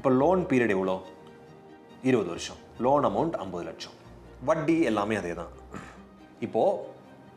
இப்போ loan period எவ்வளோ? 20 வருஷம். லோன் அமௌண்ட் 50 லட்சம். வட்டி எல்லாமே அதே தான். இப்போது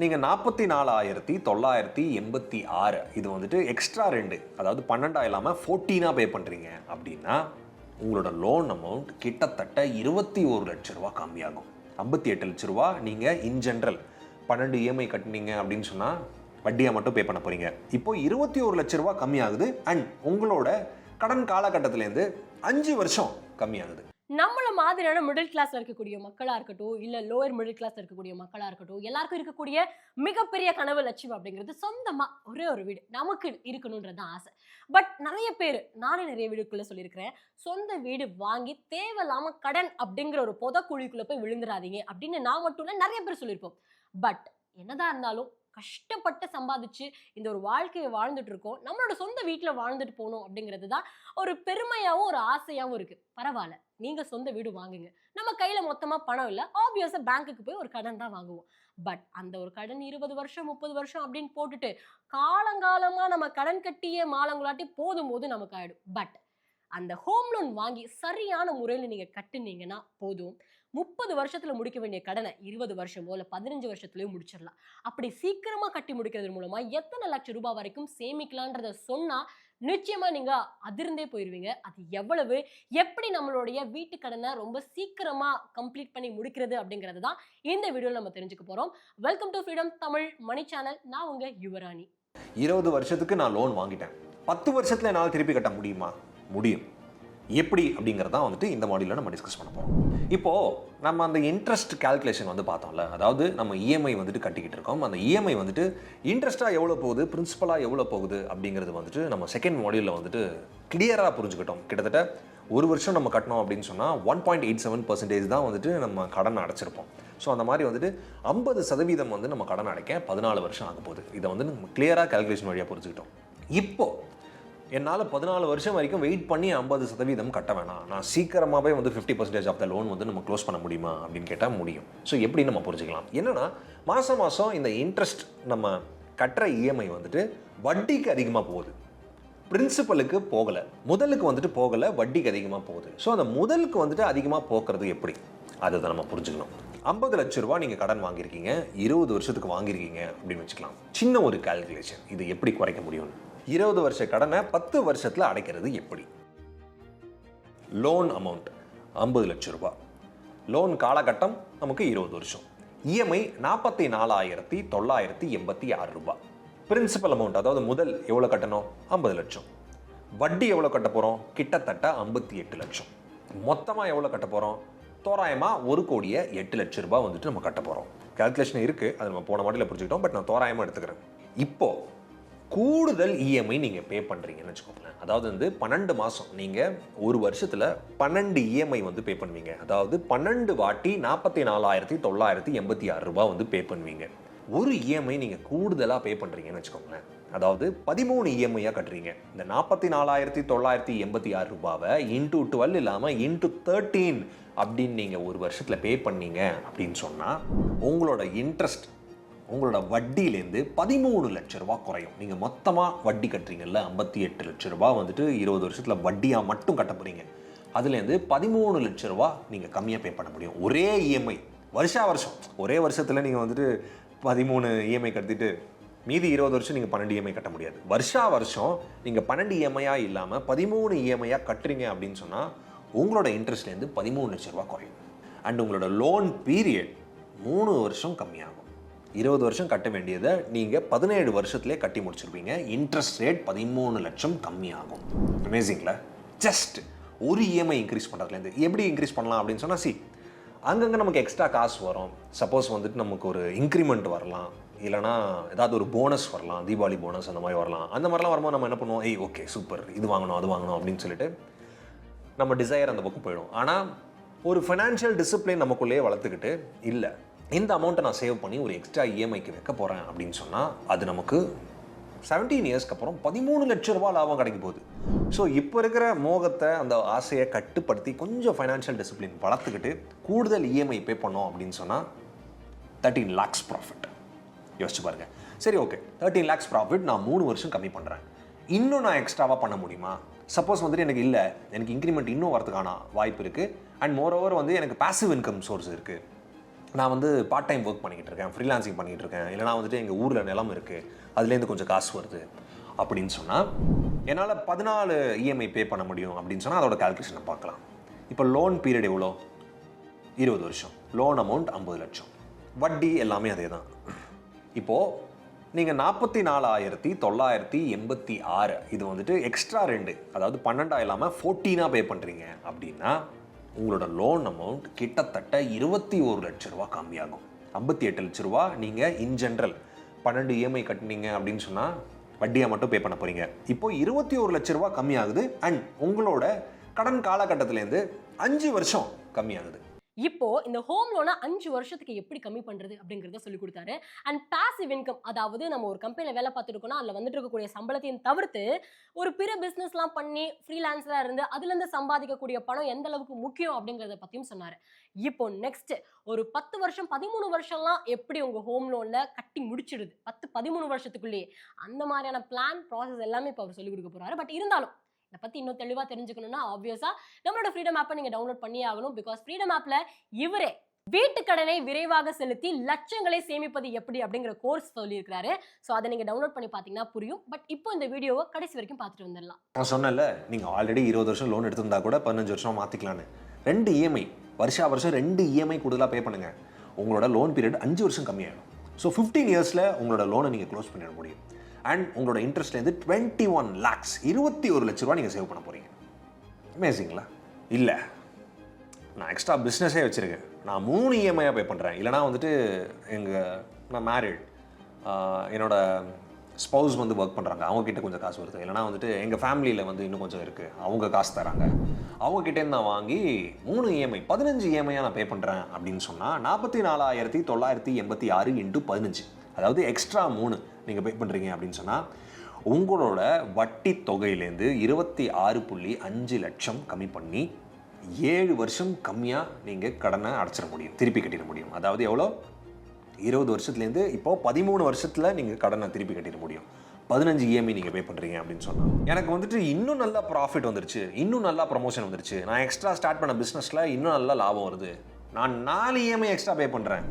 நீங்கள் 44,986 இது வந்துட்டு எக்ஸ்ட்ரா 2, அதாவது 12 இல்லாமல் 14 பே பண்ணுறீங்க அப்படின்னா உங்களோட லோன் அமௌண்ட் கிட்டத்தட்ட 21 லட்ச ரூபா கம்மியாகும். 58 லட்ச ரூபா நீங்கள் இன் ஜென்ரல் 12 இஎம்ஐ கட்டினீங்க அப்படின்னு சொன்னால் வட்டியாக மட்டும் பே பண்ண போகிறீங்க. இப்போ 21 லட்ச ரூபா கம்மியாகுது. அண்ட் உங்களோட கடன் காலகட்டத்திலேருந்து 5 வருஷம் கம்மியாகுது. நம்மள மாதிரியான மிடில் கிளாஸ்ல இருக்கக்கூடிய மக்களா இருக்கட்டும், இல்ல லோயர் மிடில் கிளாஸ்ல இருக்கக்கூடிய மக்களா இருக்கட்டும், எல்லாருக்கும் இருக்கக்கூடிய மிகப்பெரிய கனவு லட்சியம் அப்படிங்கிறது சொந்தமா ஒரே ஒரு வீடு நமக்கு இருக்கணும்ன்றது ஆசை. பட் நிறைய பேர், நானே நிறைய வீடுக்குள்ள சொல்லியிருக்கிறேன், சொந்த வீடு வாங்கி தேவையில்லாம கடன் அப்படிங்கிற ஒரு புதக்குழிக்குள்ள போய் விழுந்துடாதீங்க அப்படின்னு நான் மட்டும் இல்ல நிறைய பேர் சொல்லியிருப்போம். பட் என்னதான் இருந்தாலும் கஷ்டப்பட்டு சம்பாதிச்சு இந்த ஒரு வாழ்க்கையை வாழ்ந்துட்டு இருக்கோம். நம்மளோட சொந்த வீட்டுல வாழ்ந்துட்டு போகணும் அப்படிங்கிறது தான் ஒரு பெருமையாவும் ஒரு ஆசையாவும் இருக்கு. பரவாயில்ல, நீங்க சொந்த வீடு வாங்குங்க. நம்ம கையில மொத்தமா பணம் இல்ல, ஆப்வியஸா பேங்க்குக்கு போய் ஒரு கடன் தான் வாங்குவோம். பட் அந்த ஒரு கடன் 20 வருஷம் 30 வருஷம் அப்படின்னு போட்டுட்டு காலங்காலமா நம்ம கடன் கட்டியே மாலங்குலாட்டி போதும் போது நமக்கு ஆயிடும். பட் அந்த ஹோம் லோன் வாங்கி சரியான முறையில் நீங்க கட்டுனீங்கன்னா போதும், 30 வருஷத்துல முடிக்க வேண்டிய கடனை 20 வருஷமோ இல்ல 15 வருஷத்துலயும் முடிச்சிடலாம். அப்படி சீக்கிரமா கட்டி முடிக்கிறது மூலமா எத்தனை லட்சம் ரூபாய் வரைக்கும் சேமிக்கலான்றத சொன்னா நிச்சயமா நீங்க அதிர்ந்தே போயிருவீங்க. அது எவ்வளவு, எப்படி நம்மளுடைய வீட்டு கடனை ரொம்ப சீக்கிரமா கம்ப்ளீட் பண்ணி முடிக்கிறது அப்படிங்கிறது தான் இந்த வீடியோல நம்ம தெரிஞ்சுக்க போறோம். Welcome to freedom Tamil Mani channel. நான் உங்க யுவராணி. 20 வருஷத்துக்கு நான் லோன் வாங்கிட்டேன், 10 வருஷத்துல என்னால் திருப்பி கட்ட முடியுமா? முடியும். எப்படி அப்படிங்கிறதான் வந்துட்டு இந்த மாடியூலில் நம்ம டிஸ்கஸ் பண்ண போகிறோம். இப்போது நம்ம அந்த இன்ட்ரெஸ்ட் கால்குலேஷன் வந்து பார்த்தோம்ல, அதாவது நம்ம இஎம்ஐ வந்துட்டு கட்டிக்கிட்டு இருக்கோம். அந்த இஎம்ஐ வந்துட்டு இன்ட்ரெஸ்ட்டாக எவ்வளோ போகுது, பிரின்சிபலாக எவ்வளோ போகுது அப்படிங்கிறது வந்துட்டு நம்ம செகண்ட் மாடியூலில் வந்துட்டு கிளியராக புரிஞ்சுக்கிட்டோம். கிட்டத்தட்ட ஒரு வருஷம் நம்ம கட்டணும் அப்படின்னு சொன்னால் 1.87% தான் வந்துட்டு நம்ம கடன் அடைச்சிருப்போம். ஸோ அந்த மாதிரி வந்துட்டு 50% வந்து நம்ம கடன் அடைக்க 14 வருஷம் ஆக போகுது. இதை வந்து நம்ம கிளியராக கால்குலேஷன் வழியாக புரிஞ்சுக்கிட்டோம். இப்போது என்னால் 14 வருஷம் வரைக்கும் வெயிட் பண்ணி 50% கட்ட வேணாம், நான் சீக்கிரமாகவே வந்து 50% ஆஃப் த லோன் வந்து நம்ம க்ளோஸ் பண்ண முடியுமா அப்படின்னு கேட்டால் முடியும். ஸோ எப்படி நம்ம புரிஞ்சுக்கலாம்? என்னென்னா மாதம் மாதம் இந்த இன்ட்ரெஸ்ட் நம்ம கட்டுற இஎம்ஐ வந்துட்டு வட்டிக்கு அதிகமாக போகுது, பிரின்சிபலுக்கு போகலை, முதலுக்கு வந்துட்டு போகலை, வட்டிக்கு அதிகமாக போகுது. ஸோ அந்த முதலுக்கு வந்துட்டு அதிகமாக போக்குறது எப்படி, அதை நம்ம புரிஞ்சுக்கணும். 50 லட்ச ரூபா நீங்கள் கடன் வாங்கியிருக்கீங்க, 20 வருஷத்துக்கு வாங்கியிருக்கீங்க அப்படின்னு வச்சுக்கலாம். சின்ன ஒரு கால்குலேஷன், இது எப்படி குறைக்க முடியும்னு. 20 வருஷ கடனை 10 வருஷத்தில் அடைக்கிறது எப்படி? லோன் அமௌண்ட் 50 லட்ச ரூபா, லோன் காலகட்டம் நமக்கு 20 வருஷம், இஎம்ஐ 44,986 ரூபாய், பிரின்சிபல் அமௌண்ட் அதாவது முதல் எவ்வளோ கட்டணும்? 50 லட்சம், வட்டி எவ்வளோ கட்ட போகிறோம்? கிட்டத்தட்ட 58 லட்சம். மொத்தமாக எவ்வளோ கட்ட போகிறோம்? தோராயமாக 1,08 லட்ச ரூபாய் வந்துட்டு நம்ம கட்ட போகிறோம். கால்குலேஷன் இருக்குது, அது நம்ம போன மாடலில் புரிஞ்சுக்கிட்டோம். பட் நான் தோராயமாக எடுத்துக்கிறேன். இப்போது கூடுதல் இஎம்ஐ நீங்கள் பே பண்ணுறீங்கன்னு வச்சுக்கோங்களேன். அதாவது வந்து 12 மாதம் நீங்கள் ஒரு வருஷத்தில் 12 இஎம்ஐ வந்து பே பண்ணுவீங்க. அதாவது 12 வாட்டி 44,986 ரூபாய் வந்து பே பண்ணுவீங்க. ஒரு இஎம்ஐ நீங்கள் கூடுதலாக பே பண்ணுறீங்கன்னு வச்சுக்கோங்களேன். அதாவது 13 இஎம்ஐயாக கட்டுறீங்க. இந்த 44,986 ரூபாவை இன்டூ 12 இல்லாமல் இன்டூ 13 அப்படின்னு நீங்கள் ஒரு வருஷத்தில் பே பண்ணீங்க அப்படின்னு சொன்னால் உங்களோட இன்ட்ரெஸ்ட், உங்களோட வட்டியிலேருந்து 13 லட்ச ரூபா குறையும். நீங்கள் மொத்தமாக வட்டி கட்டுறீங்கல்ல, 58 லட்ச ரூபா வந்துட்டு 20 வருஷத்தில் வட்டியாக மட்டும் கட்ட போகிறீங்க. அதுலேருந்து 13 லட்ச ரூபா நீங்கள் கம்மியாக பே பண்ண முடியும். ஒரே இஎம்ஐ வருஷம் ஒரே வருஷத்தில் நீங்கள் வந்துட்டு 13 இஎம்ஐ கட்டிட்டு மீதி 20 வருஷம் நீங்கள் 12 இஎம்ஐ கட்ட முடியாது. வருஷம் நீங்கள் 12 இஎம்ஐயாக இல்லாமல் 13 இஎம்ஐயாக கட்டுறீங்க அப்படின்னு சொன்னால் உங்களோட இன்ட்ரெஸ்ட்லேருந்து 13 லட்ச ரூபா குறையும். அண்ட் உங்களோட லோன் பீரியட் 3 வருஷம் கம்மியாகும். 20 வருஷம் கட்ட வேண்டியதை நீங்கள் 17 வருஷத்துலேயே கட்டி முடிச்சிருப்பீங்க. இன்ட்ரெஸ்ட் ரேட் 13 லட்சம் கம்மியாகும். அமேசிங்ல. ஜஸ்ட் ஒரு இஎம்ஐ இன்க்ரீஸ் பண்ணுறதுலேருந்து எப்படி இன்க்ரீஸ் பண்ணலாம் அப்படின்னு சொன்னால், அங்கங்கே நமக்கு எக்ஸ்ட்ரா காசு வரும். சப்போஸ் வந்துட்டு நமக்கு ஒரு இன்க்ரிமெண்ட் வரலாம், இல்லைனா ஏதாவது ஒரு போனஸ் வரலாம், தீபாவளி போனஸ் அந்த மாதிரி வரலாம். அந்த மாதிரிலாம் வரும்போது நம்ம என்ன பண்ணுவோம், ஓகே சூப்பர், இது வாங்கணும் அது வாங்கணும் அப்படின்னு சொல்லிட்டு நம்ம டிசையர் அந்த பக்கம் போயிடும். ஆனால் ஒரு ஃபைனான்ஷியல் டிசிப்ளின் நமக்குள்ளேயே வளர்த்துக்கிட்டு, இல்லை இந்த அமௌண்ட்டை நான் சேவ் பண்ணி ஒரு எக்ஸ்ட்ரா இஎம்ஐக்கு வைக்க போகிறேன் அப்படின்னு சொன்னால் அது நமக்கு 17 இயர்ஸ்க்கு அப்புறம் 13 லட்ச ரூபா லாபம் கிடைக்க போகுது. ஸோ இப்போ இருக்கிற மோகத்தை, அந்த ஆசையை கட்டுப்படுத்தி கொஞ்சம் ஃபைனான்ஷியல் டிசிப்ளின் வளர்த்துக்கிட்டு கூடுதல் இஎம்ஐ பே பண்ணோம் அப்படின்னு சொன்னால் 13 lakhs ப்ராஃபிட். யோசிச்சு பாருங்க. சரி, ஓகே, 13 lakhs ப்ராஃபிட் நான் 3 வருஷம் கம்மி பண்ணுறேன். இன்னும் நான் எக்ஸ்ட்ராவாக பண்ண முடியுமா? சப்போஸ் வந்துட்டு எனக்கு இல்லை, எனக்கு இன்க்ரிமெண்ட் இன்னும் வரதுக்கான வாய்ப்பு இருக்குது. அண்ட் மோரோவர் வந்து எனக்கு பாசிவ் இன்கம் சோர்ஸ் இருக்குது. நான் வந்து பார்ட் டைம் ஒர்க் பண்ணிக்கிட்டு இருக்கேன், ஃப்ரீலான்சிங் பண்ணிக்கிட்டு இருக்கேன், இல்லைனா வந்துட்டு எங்கள் ஊரில் நிலம் இருக்குது, அதுலேருந்து கொஞ்சம் காசு வருது அப்படின்னு சொன்னால் என்னால் 14 இஎம்ஐ பே பண்ண முடியும் அப்படின்னு சொன்னால் அதோட கால்குலேஷனை பார்க்கலாம். இப்போ லோன் பீரியட் எவ்வளோ? 20 வருஷம். லோன் அமௌண்ட் 50 லட்சம். வட்டி எல்லாமே அதே தான். இப்போது நீங்கள் 44,986 இது வந்துட்டு எக்ஸ்ட்ரா 2, அதாவது 12 இல்லாமல் 14 பே பண்ணுறீங்க அப்படின்னா உங்களோட லோன் அமௌண்ட் கிட்டத்தட்ட 21 லட்ச ரூபா கம்மியாகும். 58 லட்ச ரூபா நீங்கள் இன் ஜென்ரல் 12 இஎம்ஐ கட்டினீங்க அப்படின்னு சொன்னால் வட்டியாக மட்டும் பே பண்ண போகிறீங்க. இப்போ 21 லட்ச ரூபா கம்மியாகுது. அண்ட் உங்களோட கடன் காலகட்டத்திலேருந்து 5 வருஷம் கம்மியாகுது. இப்போ இந்த ஹோம் லோனை 5 வருஷத்துக்கு எப்படி கம்மி பண்றது அப்படிங்கறத சொல்லி கொடுத்தாரு. அண்ட் பாசிவ் இன்கம், அதாவது நம்ம ஒரு கம்பெனில வேலை பார்த்துருக்கோம்னா அதுல வந்துட்டு இருக்கக்கூடிய சம்பளத்தையும் தவிர்த்து ஒரு பிற பிசினஸ்லாம் பண்ணி ஃப்ரீலான்ஸரா இருந்து அதுல இருந்து சம்பாதிக்கக்கூடிய பணம் எந்த அளவுக்கு முக்கியம் அப்படிங்கறத பத்தியும் சொன்னாரு. இப்போ நெக்ஸ்ட் ஒரு 10 வருஷம் 13 வருஷம்லாம் எப்படி உங்க ஹோம் லோன்ல கட்டி முடிச்சிடுது 10-13 வருஷத்துக்குள்ளேயே, அந்த மாதிரியான பிளான் ப்ராசஸ் எல்லாமே இப்போ அவர் சொல்லி கொடுக்க போறாரு. பட் இருந்தாலும் இதை பத்தி இன்னும் தெளிவா தெரிஞ்சுக்கணும்னா ஆப்வியஸா நம்மளோட ஃப்ரீடம் ஆப்பை நீங்க டவுன்லோட் பண்ணியே ஆகணும். பிகாஸ் ஃப்ரீடம் ஆப்ல இவரே வீட்டு கடனை விரைவாக செலுத்தி லட்சங்களை சேமிப்பது எப்படி அப்படிங்கிற கோர்ஸ் சொல்லியிருக்காரு. ஸோ அதை நீங்க டவுன்லோட் பண்ணி பார்த்தீங்கன்னா புரியும். பட் இப்போ இந்த வீடியோவை கடைசி வரைக்கும் பார்த்துட்டு வந்துடலாம். நான் சொன்னேன்ல, நீங்க ஆல்ரெடி 20 வருஷம் லோன் எடுத்திருந்தா கூட 15 வருஷம் மாத்திக்கலான்னு. 2 இஎம்ஐ வருஷம் 2 இஎம்ஐ கூடுதலாக பே பண்ணுங்க. உங்களோட லோன் பீரியட் 5 வருஷம் கம்மியாகும். ஸோ 15 இயர்ஸ்ல உங்களோட லோனை நீங்க க்ளோஸ் பண்ணிட முடியும். அண்ட் உங்களோட இன்ட்ரெஸ்ட்லேருந்து 21 lakhs 21 லட்ச ரூபா நீங்கள் சேவ் பண்ண போகிறீங்க. அமேசிங்களா? இல்லை, நான் எக்ஸ்ட்ரா பிஸ்னஸே வச்சுருக்கேன், நான் 3 இஎம்ஐயாக பே பண்ணுறேன், இல்லைனா வந்துட்டு நான் மேரிட், என்னோட ஸ்பௌஸ் வந்து ஒர்க் பண்ணுறாங்க, அவங்கக்கிட்ட கொஞ்சம் காசு வருது, இல்லைனா வந்துட்டு எங்கள் ஃபேமிலியில் வந்து இன்னும் கொஞ்சம் இருக்குது, அவங்க காசு தராங்க, அவங்கக்கிட்டேருந்து நான் வாங்கி 3 இஎம்ஐ 15 இஎம்ஐயாக நான் பே பண்ணுறேன் அப்படின்னு சொன்னால் 44,986 × 15, அதாவது எக்ஸ்ட்ரா 3 நீங்கள் பே பண்ணுறீங்க அப்படின்னு சொன்னால் உங்களோட வட்டி தொகையிலேருந்து 26.5 லட்சம் கம்மி பண்ணி 7 வருஷம் கம்மியாக நீங்கள் கடனை அடைச்சிட முடியும், திருப்பி கட்டிட முடியும். அதாவது எவ்வளோ? 20 வருஷத்துலேருந்து இப்போது 13 வருஷத்தில் நீங்கள் கடனை திருப்பி கட்டிட முடியும். 15 இஎம்ஐ நீங்கள் பே பண்ணுறீங்க அப்படின்னு சொன்னால் எனக்கு வந்துட்டு இன்னும் நல்லா ப்ராஃபிட் வந்துருச்சு, இன்னும் நல்லா ப்ரமோஷன் வந்துருச்சு, நான் எக்ஸ்ட்ரா ஸ்டார்ட் பண்ண பிஸ்னஸில் இன்னும் நல்லா லாபம் வருது, நான் 4 இஎம்ஐ எக்ஸ்ட்ரா பே பண்ணுறேன்,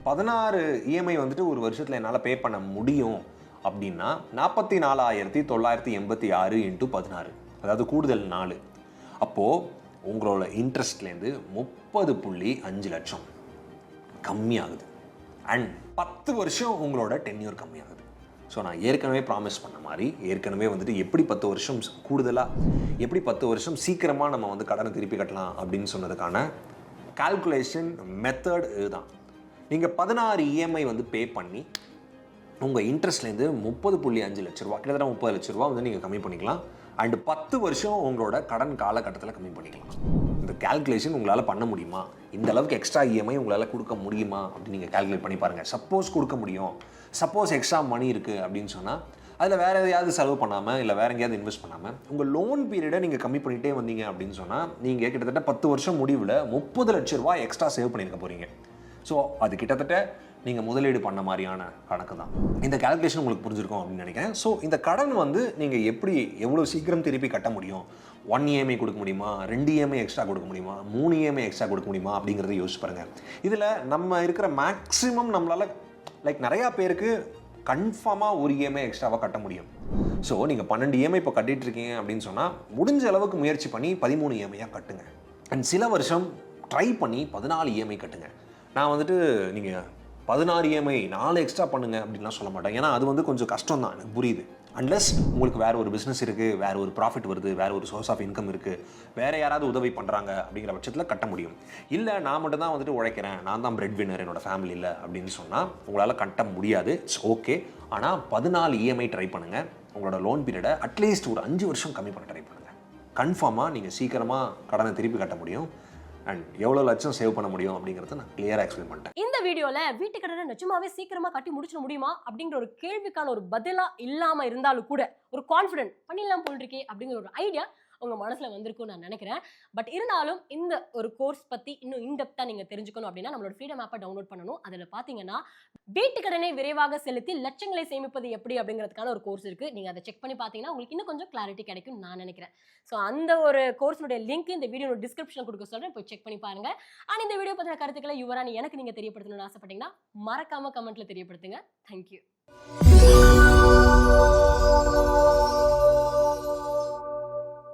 16 இஎம்ஐ வந்துட்டு ஒரு வருஷத்தில் என்னால் பே பண்ண முடியும் அப்படின்னா 44,986 × 16, அதாவது கூடுதல் 4. அப்போது உங்களோட இன்ட்ரெஸ்ட்லேருந்து 30.5 லட்சம் கம்மியாகுது. அண்ட் 10 வருஷம் உங்களோட டென்யூர் கம்மியாகுது. ஸோ நான் ஏற்கனவே ப்ராமிஸ் பண்ண மாதிரி ஏற்கனவே வந்துட்டு எப்படி 10 வருஷம் கூடுதலாக, எப்படி 10 வருஷம் சீக்கிரமாக நம்ம வந்து கடனை திருப்பி கட்டலாம் அப்படின்னு சொன்னதுக்கான கால்குலேஷன் மெத்தட் இதுதான். நீங்கள் 16 இஎம்ஐ வந்து பே பண்ணி உங்கள் இன்ட்ரெஸ்ட்லேருந்து 30.5 லட்ச ரூபா, கிட்டத்தட்ட 30 லட்ச ரூபா வந்து நீங்கள் கம்மி பண்ணிக்கலாம். அண்டு 10 வருஷம் உங்களோட கடன் காலகட்டத்தில் கம்மி பண்ணிக்கலாம். இந்த கால்குலேஷன் உங்களால் பண்ண முடியுமா? இந்த அளவுக்கு எக்ஸ்ட்ரா இஎம்ஐ உங்களால் கொடுக்க முடியுமா அப்படின்னு நீங்கள் கால்குலேட் பண்ணி பாருங்கள். சப்போஸ் கொடுக்க முடியும், சப்போஸ் எக்ஸ்ட்ரா மணி இருக்குது அப்படின்னு சொன்னால் அதில் வேறு எதையாவது செலவு பண்ணாமல் இல்லை வேறு எங்கேயாவது இன்வெஸ்ட் பண்ணாமல் உங்கள் லோன் பீரியடை நீங்கள் கம்மி பண்ணிகிட்டே வந்தீங்க அப்படின்னு சொன்னால் நீங்கள் கிட்டத்தட்ட 10 வருஷம் முடிவில் 30 லட்ச ரூபா எக்ஸ்ட்ரா சேவ் பண்ணியிருக்க போகிறீங்க. ஸோ அது கிட்டத்தட்ட நீங்கள் முதலீடு பண்ண மாதிரியான கணக்கு தான். இந்த கால்குலேஷன் உங்களுக்கு புரிஞ்சிருக்கும் அப்படின்னு நினைக்கிறேன். ஸோ இந்த கடன் வந்து நீங்கள் எப்படி எவ்வளோ சீக்கிரம் திருப்பி கட்ட முடியும்? 1 இஎம்ஐ கொடுக்க முடியுமா, 2 இஎம்ஐ எக்ஸ்ட்ரா கொடுக்க முடியுமா, 3 இஎம்ஐ எக்ஸ்ட்ரா கொடுக்க முடியுமா அப்படிங்கிறத யோசிச்சு பாருங்கள். இதில் நம்ம இருக்கிற மேக்ஸிமம் நம்மளால் நிறையா பேருக்கு கன்ஃபார்மாக 1 இஎம்ஐ எக்ஸ்ட்ராவாக கட்ட முடியும். ஸோ நீங்கள் 12 இஎம்ஐ இப்போ கட்டிகிட்டு இருக்கீங்க அப்படின்னு சொன்னால் முடிஞ்ச அளவுக்கு முயற்சி பண்ணி 13 இஎம்ஐயாக கட்டுங்க. அண்ட் சில வருஷம் ட்ரை பண்ணி 14 இஎம்ஐ கட்டுங்க. நான் வந்துட்டு நீங்கள் 16 இஎம்ஐ 4 எக்ஸ்ட்ரா பண்ணுங்க அப்படின்லாம் சொல்ல மாட்டேன். ஏன்னா அது வந்து கொஞ்சம் கஷ்டம் தான், எனக்கு புரியுது. அன்லெஸ் உங்களுக்கு வேறு ஒரு பிஸ்னஸ் இருக்குது, வேறு ஒரு ப்ராஃபிட் வருது, வேறு ஒரு சோர்ஸ் ஆஃப் இன்கம் இருக்குது, வேறு யாராவது உதவி பண்ணுறாங்க அப்படிங்கிற பட்சத்தில் கட்ட முடியும். இல்லை நான் மட்டும் தான் வந்துட்டு உழைக்கிறேன், நான் தான் பிரெட் வின்னர் என்னோட ஃபேமிலியில் அப்படின்னு சொன்னால் உங்களால் கட்ட முடியாது. It's okay. ஆனால் 14 இஎம்ஐ ட்ரை பண்ணுங்கள். உங்களோட லோன் பீரியடை அட்லீஸ்ட் ஒரு 5 வருஷம் கம்மி பண்ண ட்ரை பண்ணுங்கள். கன்ஃபார்மாக நீங்கள் சீக்கிரமாக கடனை திருப்பி கட்ட முடியும். அண்ட் எவ்வளோ லட்சம் சேவ் பண்ண முடியும் அப்படிங்கிறத நான் கிளியராக எக்ஸ்பிளைன் பண்ணிட்டேன். இந்த வீடியோவில் வீட்டு கடனை நிஜமாவே சீக்கிரமாக கட்டி முடிச்சிட முடியுமா அப்படிங்கிற ஒரு கேள்விக்கான ஒரு பதிலாக இல்லாமல் இருந்தாலும் கூட ஒரு கான்ஃபிடென்ட் பண்ணிடலாம் போல் இருக்கே அப்படிங்கிற ஒரு ஐடியா உங்க மனசுல வந்திருக்கும்னு நான் நினைக்கிறேன். பட் இருந்தாலும் இந்த ஒரு கோர்ஸ் பத்தி இன்னும் இன்டெப்தா நீங்க தெரிஞ்சுக்கணும் அப்படின்னா நம்மளோட ஃப்ரீடம் ஆப்பை டவுன்லோட் பண்ணணும். அதுல பாத்தீங்கன்னா வீட்டு கடனை விரைவாக செலுத்தி லட்சங்களை சேமிப்பது எப்படி அப்படிங்கிறதுக்கான ஒரு கோர்ஸ் இருக்கு. நீங்க அதை செக் பண்ணி பாத்தீங்கன்னா உங்களுக்கு இன்னும் கொஞ்சம் கிளாரிட்டி கிடைக்கும் நான் நினைக்கிறேன். ஸோ அந்த ஒரு கோர்ஸோட லிங்க் இந்த வீடியோ டிஸ்கிரிப்ஷன் கொடுக்க சொல்றேன், போய் செக் பண்ணி பாருங்க. அண்ட் இந்த வீடியோ பத்தின கருத்துக்களை யுவராணி எனக்கு நீங்க தெரியப்படுத்தணும்னு ஆசைப்பட்டீங்கன்னா மறக்காம கமெண்ட்ல தெரியப்படுத்துங்க. தேங்க்யூ.